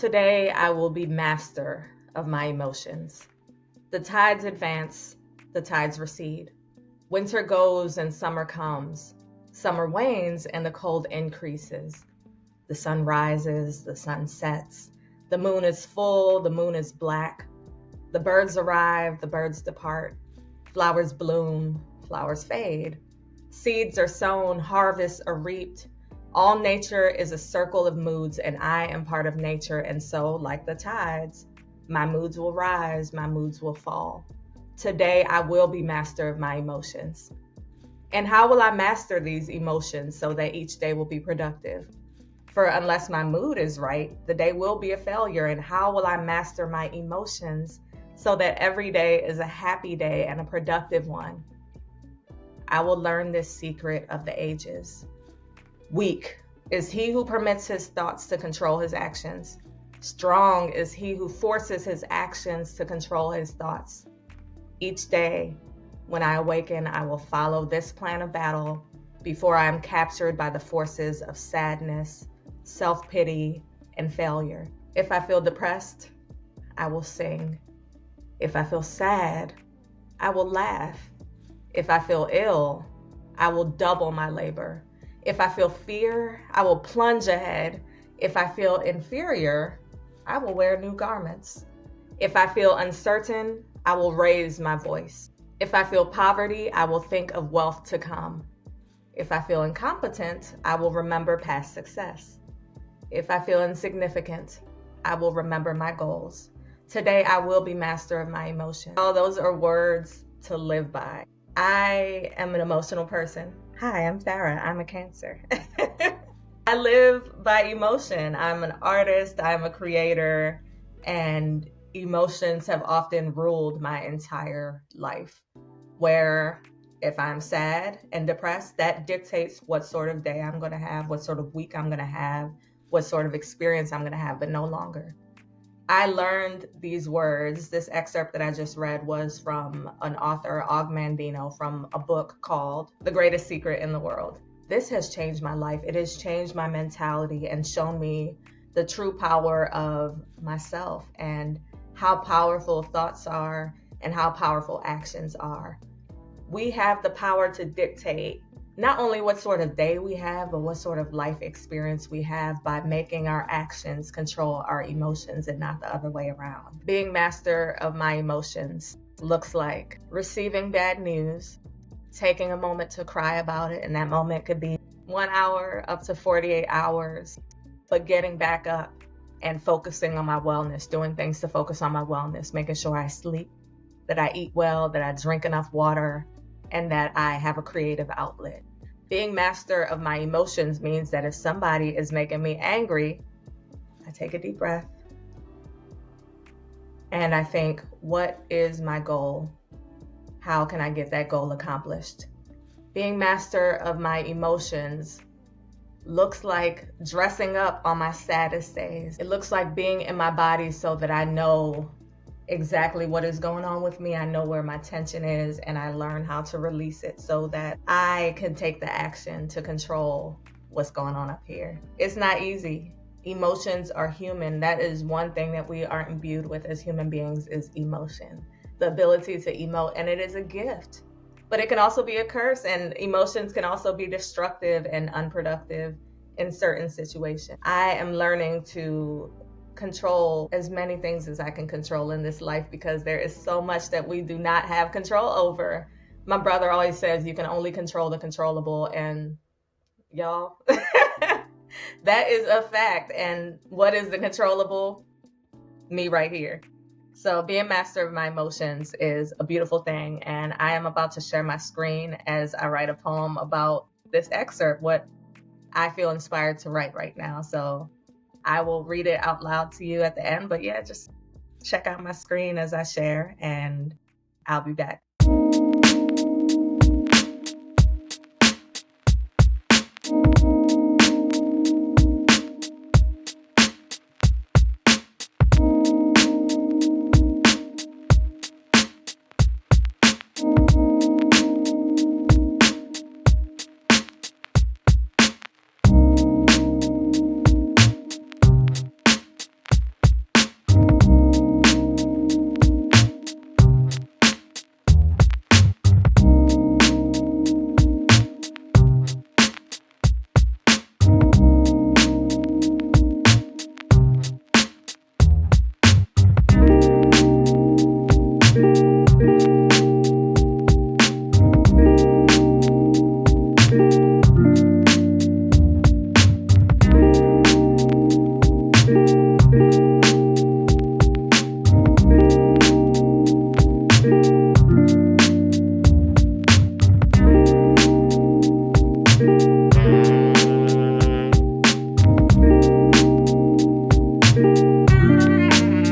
Today, I will be master of my emotions. The tides advance, the tides recede. Winter goes and summer comes. Summer wanes and the cold increases. The sun rises, the sun sets. The moon is full, the moon is black. The birds arrive, the birds depart. Flowers bloom, flowers fade. Seeds are sown, harvests are reaped. All nature is a circle of moods, and I am part of nature, and so, like the tides, my moods will rise, my moods will fall. Today, I will be master of my emotions. And how will I master these emotions so that each day will be productive? For unless my mood is right, the day will be a failure. And how will I master my emotions so that every day is a happy day and a productive one? I will learn this secret of the ages. Weak is he who permits his thoughts to control his actions. Strong is he who forces his actions to control his thoughts. Each day, when I awaken, I will follow this plan of battle before I am captured by the forces of sadness, self-pity, and failure. If I feel depressed, I will sing. If I feel sad, I will laugh. If I feel ill, I will double my labor. If I feel fear, I will plunge ahead. If I feel inferior, I will wear new garments. If I feel uncertain, I will raise my voice. If I feel poverty, I will think of wealth to come. If I feel incompetent, I will remember past success. If I feel insignificant, I will remember my goals. Today, I will be master of my emotions. All those are words to live by. I am an emotional person. Hi, I'm Farah. I'm a Cancer. I live by emotion. I'm an artist. I'm a creator. And emotions have often ruled my entire life. Where if I'm sad and depressed, that dictates what sort of day I'm going to have, what sort of week I'm going to have, what sort of experience I'm going to have, but no longer. I learned these words. This excerpt that I just read was from an author, Og Mandino, from a book called The Greatest Secret in the World. This has changed my life. It has changed my mentality and shown me the true power of myself and how powerful thoughts are and how powerful actions are. We have the power to dictate not only what sort of day we have, but what sort of life experience we have by making our actions control our emotions and not the other way around. Being master of my emotions looks like receiving bad news, taking a moment to cry about it, and that moment could be 1 hour up to 48 hours, but getting back up and focusing on my wellness, doing things to focus on my wellness, making sure I sleep, that I eat well, that I drink enough water, and that I have a creative outlet. Being master of my emotions means that if somebody is making me angry, I take a deep breath and I think, what is my goal? How can I get that goal accomplished? Being master of my emotions looks like dressing up on my saddest days. It looks like being in my body so that I know exactly what is going on with me. I know where my tension is, and I learn how to release it so that I can take the action to control what's going on up here. It's not easy. Emotions are human. That is one thing that we are imbued with as human beings is emotion. The ability to emote, and it is a gift. But it can also be a curse, and emotions can also be destructive and unproductive in certain situations. I am learning to control as many things as I can control in this life because there is so much that we do not have control over. My brother always says you can only control the controllable, and y'all, that is a fact. And what is the controllable? Me right here. So being master of my emotions is a beautiful thing, and I am about to share my screen as I write a poem about this excerpt, what I feel inspired to write right now. So I will read it out loud to you at the end, but yeah, just check out my screen as I share, and I'll be back.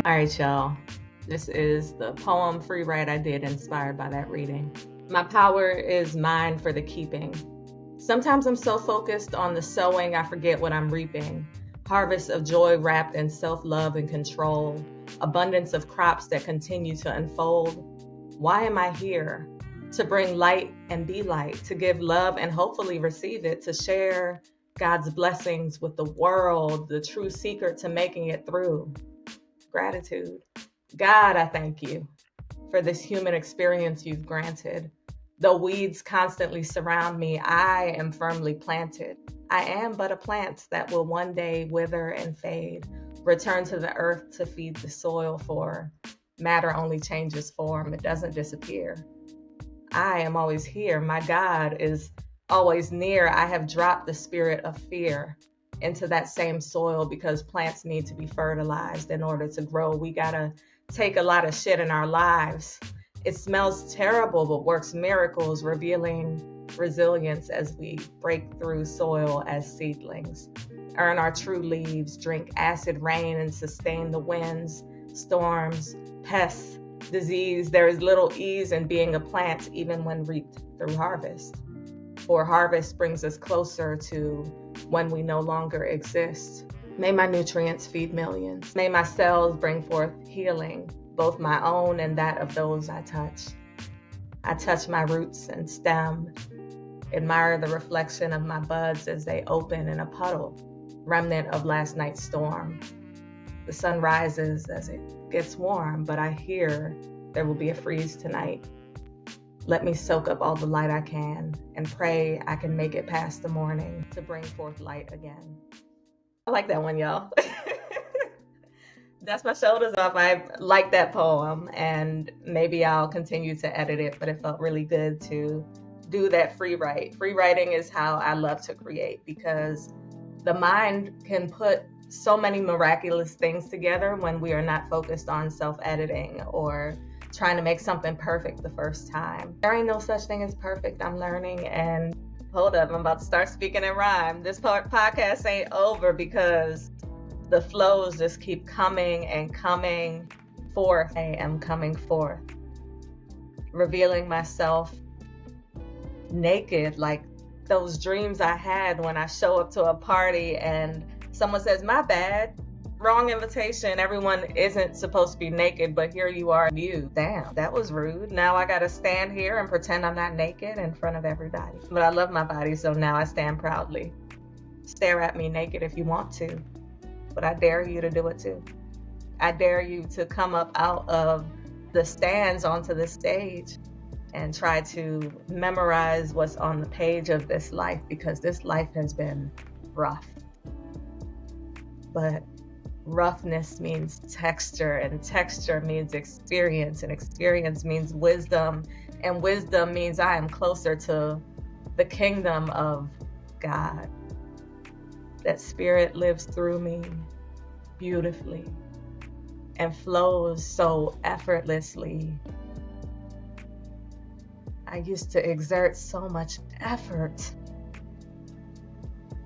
All right, y'all. This is the poem free write I did inspired by that reading. My power is mine for the keeping. Sometimes I'm so focused on the sowing, I forget what I'm reaping. Harvest of joy wrapped in self-love and control. Abundance of crops that continue to unfold. Why am I here? To bring light and be light, to give love and hopefully receive it, to share God's blessings with the world, the true secret to making it through. Gratitude. God, I thank you for this human experience you've granted. Though weeds constantly surround me, I am firmly planted. I am but a plant that will one day wither and fade, return to the earth to feed the soil, for matter only changes form, it doesn't disappear. I am always here. My God is always near. I have dropped the spirit of fear into that same soil because plants need to be fertilized in order to grow. We gotta take a lot of shit in our lives. It smells terrible, but works miracles, revealing resilience as we break through soil as seedlings. Earn our true leaves, drink acid rain and sustain the winds, storms, pests, disease. There is little ease in being a plant even when reaped through harvest. For harvest brings us closer to when we no longer exist. May my nutrients feed millions. May my cells bring forth healing, both my own and that of those I touch. I touch my roots and stem, admire the reflection of my buds as they open in a puddle, remnant of last night's storm. The sun rises as it gets warm, but I hear there will be a freeze tonight. Let me soak up all the light I can and pray I can make it past the morning to bring forth light again. I like that one, y'all. That's my shoulders off. I like that poem, and maybe I'll continue to edit it, but it felt really good to do that free write. Free writing is how I love to create because the mind can put so many miraculous things together when we are not focused on self-editing or trying to make something perfect the first time. There ain't no such thing as perfect. I'm learning, and hold up, I'm about to start speaking in rhyme. This podcast ain't over because the flows just keep coming and coming forth. I am coming forth, revealing myself naked, like those dreams I had when I show up to a party and someone says, my bad, wrong invitation. Everyone isn't supposed to be naked, but here you are, you. Damn, that was rude. Now I gotta stand here and pretend I'm not naked in front of everybody. But I love my body, so now I stand proudly. Stare at me naked if you want to, but I dare you to do it too. I dare you to come up out of the stands onto the stage and try to memorize what's on the page of this life, because this life has been rough. But roughness means texture, and texture means experience, and experience means wisdom, and wisdom means I am closer to the kingdom of God. That spirit lives through me beautifully and flows so effortlessly. I used to exert so much effort.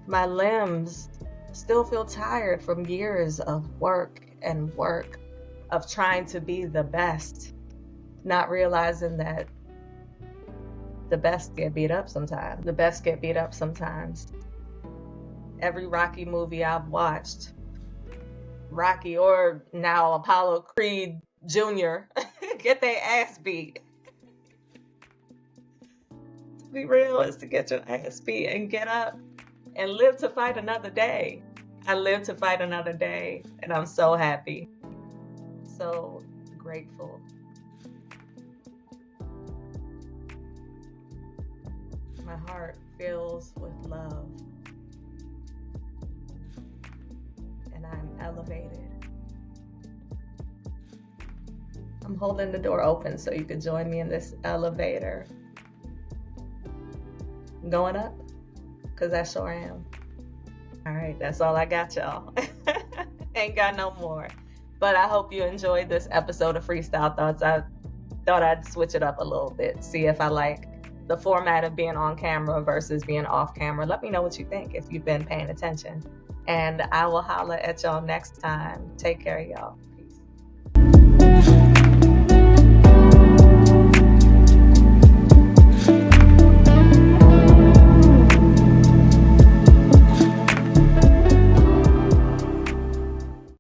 My limbs still feel tired from years of work, of trying to be the best, not realizing that the best get beat up sometimes. The best get beat up sometimes. Every Rocky movie I've watched, Rocky or now Apollo Creed Jr. get their ass beat. To be real is to get your ass beat and get up and live to fight another day. I live to fight another day, and I'm so happy, so grateful. My heart fills with love, and I'm elevated. I'm holding the door open so you can join me in this elevator. Going up? Because I sure am. All right, that's all I got, y'all. Ain't got no more. But I hope you enjoyed this episode of Freestyle Thoughts. I thought I'd switch it up a little bit, see if I like the format of being on camera versus being off camera. Let me know what you think if you've been paying attention. And I will holla at y'all next time. Take care, y'all. Peace.